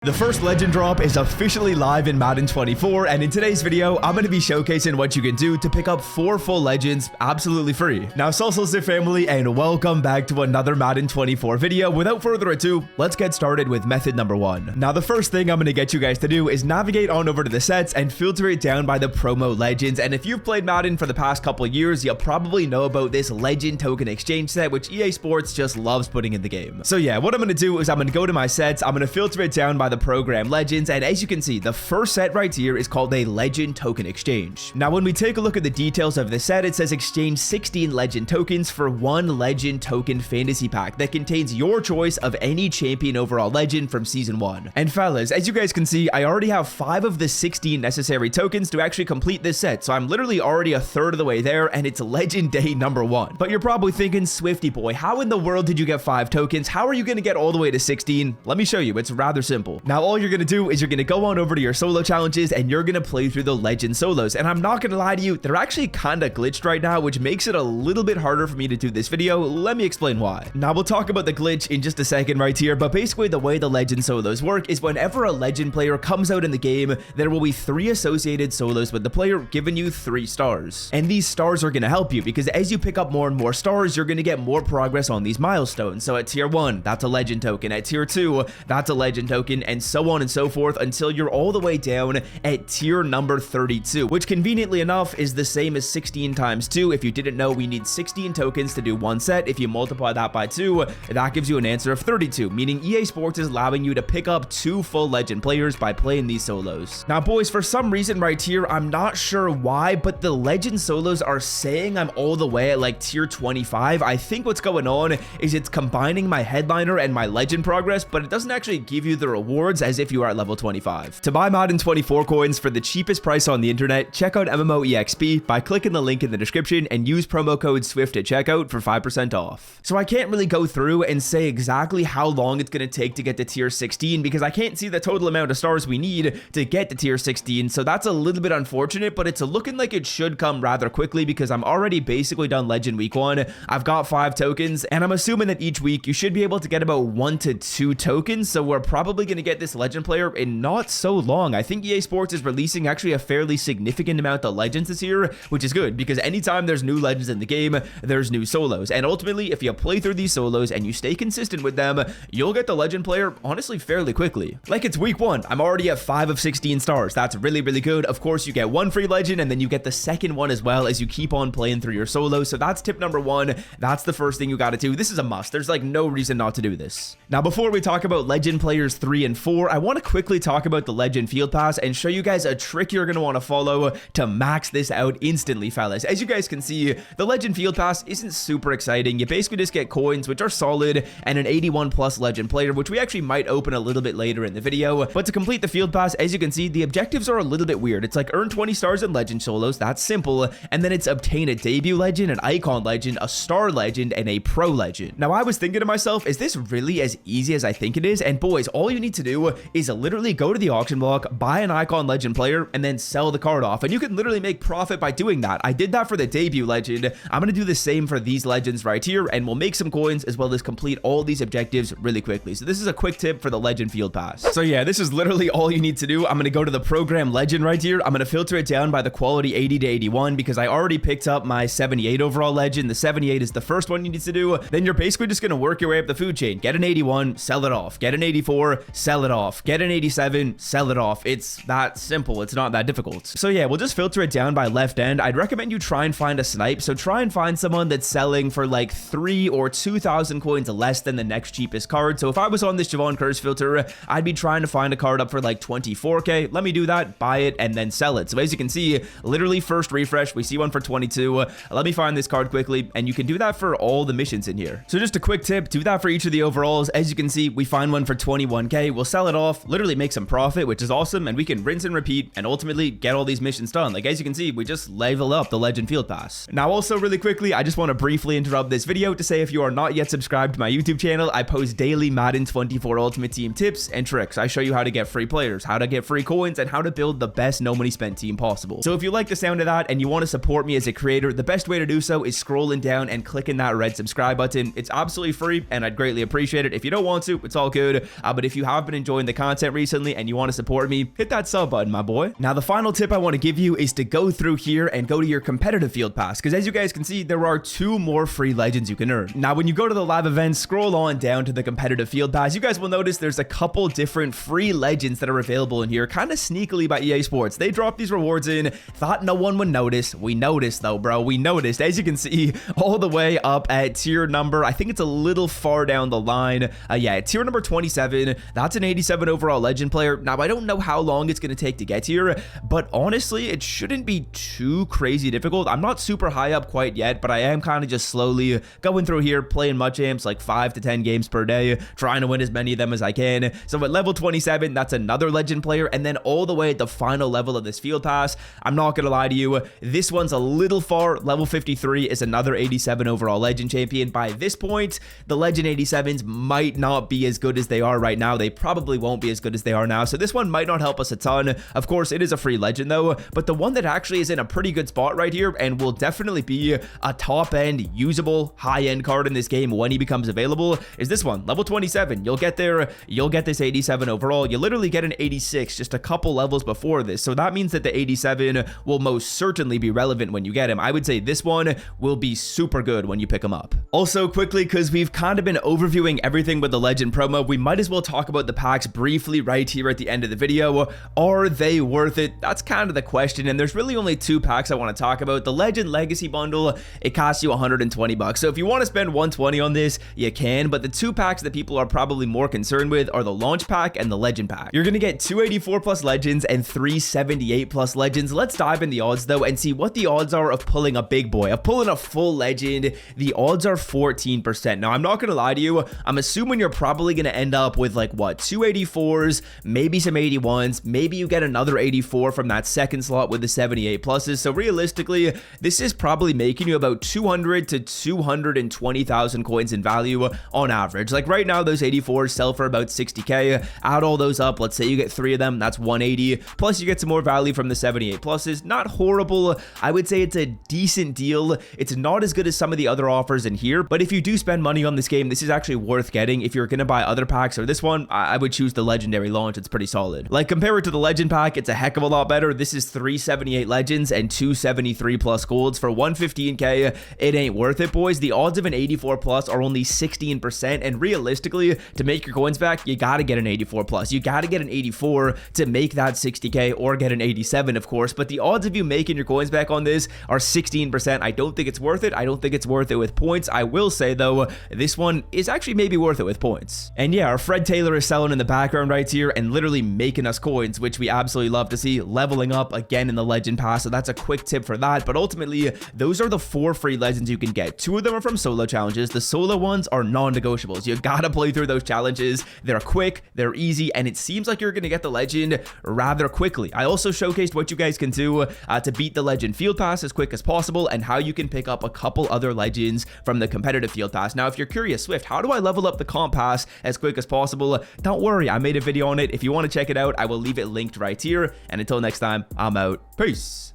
The first legend drop is officially live in Madden 24, and in today's video, I'm going to be showcasing what you can do to pick up 4 full legends absolutely free. Now, Salsa family, and welcome back to another Madden 24 video. Without further ado, let's get started with method number 1. Now, the first thing I'm going to get you guys to do is navigate on over to the sets and filter it down by the promo legends. And if you've played Madden for the past couple of years, you'll probably know about this legend token exchange set, which EA Sports just loves putting in the game. So yeah, what I'm going to do is I'm going to go to my sets, I'm going to filter it down by the program legends, and as you can see, the first set right here is called a legend token exchange. Now, when we take a look at the details of this set, it says exchange 16 legend tokens for 1 legend token fantasy pack that contains your choice of any champion overall legend from season 1. And fellas, as you guys can see, I already have 5 of the 16 necessary tokens to actually complete this set, so I'm literally already a third of the way there, and it's legend day number 1. But you're probably thinking, Swifty boy, how in the world did you get 5 tokens? How are you going to get all the way to 16? Let me show you. It's rather simple. Now, all you're going to do is you're going to go on over to your solo challenges and you're going to play through the legend solos. And I'm not going to lie to you, they're actually kind of glitched right now, which makes it a little bit harder for me to do this video. Let me explain why. Now, we'll talk about the glitch in just a second right here, but basically the way the legend solos work is whenever a legend player comes out in the game, there will be 3 associated solos with the player, giving you 3 stars. And these stars are going to help you because as you pick up more and more stars, you're going to get more progress on these milestones. So at tier 1, that's a legend token. At tier 2, that's a legend token, and so on and so forth until you're all the way down at tier number 32, which conveniently enough is the same as 16 times 2. If you didn't know, we need 16 tokens to do 1 set. If you multiply that by 2, that gives you an answer of 32, meaning EA Sports is allowing you to pick up 2 full legend players by playing these solos. Now, boys, for some reason right here, I'm not sure why, but the legend solos are saying I'm all the way at like tier 25. I think what's going on is it's combining my headliner and my legend progress, but it doesn't actually give you the rewards as if you are at level 25. To buy Madden 24 coins for the cheapest price on the internet, check out MMOEXP by clicking the link in the description and use promo code SWIFT at checkout for 5% off. So I can't really go through and say exactly how long it's going to take to get to tier 16 because I can't see the total amount of stars we need to get to tier 16, so that's a little bit unfortunate, but it's looking like it should come rather quickly because I'm already basically done legend week 1. I've got 5 tokens, and I'm assuming that each week you should be able to get about 1 to 2 tokens, so we're probably going to get this legend player in not so long. I think EA Sports is releasing actually a fairly significant amount of legends this year, which is good because anytime there's new legends in the game, there's new solos. And ultimately, if you play through these solos and you stay consistent with them, you'll get the legend player honestly fairly quickly. Like, it's week 1. I'm already at 5 of 16 stars. That's really, really good. Of course, you get 1 free legend and then you get the second one as well as you keep on playing through your solos. So that's tip number 1. That's the first thing you got to do. This is a must. There's like no reason not to do this. Now, before we talk about legend players 3 and 4, I want to quickly talk about the legend field pass and show you guys a trick you're going to want to follow to max this out instantly, fellas. As you guys can see, the legend field pass isn't super exciting. You basically just get coins, which are solid, and an 81 plus legend player, which we actually might open a little bit later in the video. But to complete the field pass, as you can see, the objectives are a little bit weird. It's like earn 20 stars in legend solos. That's simple. And then it's obtain a debut legend, an icon legend, a star legend, and a pro legend. Now, I was thinking to myself, is this really as easy as I think it is? And boys, all you need to do is literally go to the auction block, buy an icon legend player, and then sell the card off. And you can literally make profit by doing that. I did that for the debut legend. I'm going to do the same for these legends right here, and we'll make some coins as well as complete all these objectives really quickly. So this is a quick tip for the legend field pass. So yeah, this is literally all you need to do. I'm going to go to the program legend right here. I'm going to filter it down by the quality 80 to 81 because I already picked up my 78 overall legend. The 78 is the first one you need to do. Then you're basically just going to work your way up the food chain. Get an 81, sell it off. Get an 84, sell it off. Get an 87, sell it off. It's that simple. It's not that difficult. So yeah, we'll just filter it down by left end. I'd recommend you try and find a snipe. So try and find someone that's selling for like 3 or 2,000 coins less than the next cheapest card. So if I was on this Javon Curse filter, I'd be trying to find a card up for like 24k. Let me do that, buy it, and then sell it. So as you can see, literally first refresh, we see one for 22. Let me find this card quickly, and you can do that for all the missions in here. So just a quick tip, do that for each of the overalls. As you can see, we find one for 21k. We'll sell it off, literally make some profit, which is awesome, and we can rinse and repeat and ultimately get all these missions done. Like, as you can see, we just level up the legend field pass. Now, also really quickly, I just want to briefly interrupt this video to say if you are not yet subscribed to my YouTube channel, I post daily Madden 24 Ultimate Team tips and tricks. I show you how to get free players, how to get free coins, and how to build the best no money spent team possible. So if you like the sound of that and you want to support me as a creator, the best way to do so is scrolling down and clicking that red subscribe button. It's absolutely free and I'd greatly appreciate it. If you don't want to, it's all good. But if you have been been enjoying the content recently and you want to support me, hit that sub button, my boy. Now, the final tip I want to give you is to go through here and go to your competitive field pass, because as you guys can see, there are 2 more free legends you can earn. Now, when you go to the live events, scroll on down to the competitive field pass, you guys will notice there's a couple different free legends that are available in here, kind of sneakily by EA Sports. They dropped these rewards in, thought no one would notice. We noticed though, bro. We noticed, as you can see, all the way up at tier number, I think it's a little far down the line. Yeah, at tier number 27, that's an 87 overall legend player. Now, I don't know how long it's going to take to get here, but honestly, it shouldn't be too crazy difficult. I'm not super high up quite yet, but I am kind of just slowly going through here, playing much amps, like 5 to 10 games per day, trying to win as many of them as I can. So at level 27, that's another legend player, and then all the way at the final level of this field pass, I'm not gonna lie to you, this one's a little far. Level 53 is another 87 overall legend champion. By this point, the legend 87s might not be as good as they are right now. They probably won't be as good as they are now, so this one might not help us a ton. Of course, it is a free legend though, but the one that actually is in a pretty good spot right here and will definitely be a top-end, usable, high-end card in this game when he becomes available is this one, level 27. You'll get there, you'll get this 87 overall. You literally get an 86 just a couple levels before this, so that means that the 87 will most certainly be relevant when you get him. I would say this one will be super good when you pick him up. Also, quickly, because we've kind of been overviewing everything with the legend promo, we might as well talk about the packs briefly right here at the end of the video. Are they worth it? That's kind of the question, and there's really only 2 packs I want to talk about. The Legend Legacy Bundle, it costs you 120 bucks, so if you want to spend 120 on this, you can, but the 2 packs that people are probably more concerned with are the Launch Pack and the Legend Pack. You're going to get 284 plus legends and 378 plus legends. Let's dive in the odds though and see what the odds are of pulling a big boy, of pulling a full legend. The odds are 14%. Now, I'm not going to lie to you, I'm assuming you're probably going to end up with like what, 284s, maybe some 81s, maybe you get another 84 from that second slot with the 78 pluses. So realistically, this is probably making you about 200 to 220,000 coins in value on average. Like right now, those 84s sell for about 60k. Add all those up, let's say you get 3 of them, that's 180, plus you get some more value from the 78 pluses. Not horrible, I would say it's a decent deal. It's not as good as some of the other offers in here, but if you do spend money on this game, this is actually worth getting. If you're gonna buy other packs or this one, I would choose the legendary launch. It's pretty solid. Like, compare it to the legend pack, it's a heck of a lot better. This is 378 legends and 273 plus golds for 115k. It ain't worth it, boys. The odds of an 84 plus are only 16%, and realistically, to make your coins back, you gotta get an 84 plus. You gotta get an 84 to make that 60k, or get an 87, of course, but the odds of you making your coins back on this are 16%. I don't think it's worth it. I don't think it's worth it with points. I will say though, this one is actually maybe worth it with points. And yeah, our Fred Taylor is selling in the background right here and literally making us coins, which we absolutely love to see, leveling up again in the legend pass. So that's a quick tip for that. But ultimately, those are the 4 free legends you can get. 2 of them are from solo challenges. The solo ones are non-negotiables. You gotta play through those challenges. They're quick, they're easy, and it seems like you're gonna get the legend rather quickly. I also showcased what you guys can do to beat the legend field pass as quick as possible, and how you can pick up a couple other legends from the competitive field pass. Now, if you're curious, Swift, how do I level up the comp pass as quick as possible? Don't worry, I made a video on it. If you want to check it out, I will leave it linked right here. And until next time, I'm out. Peace.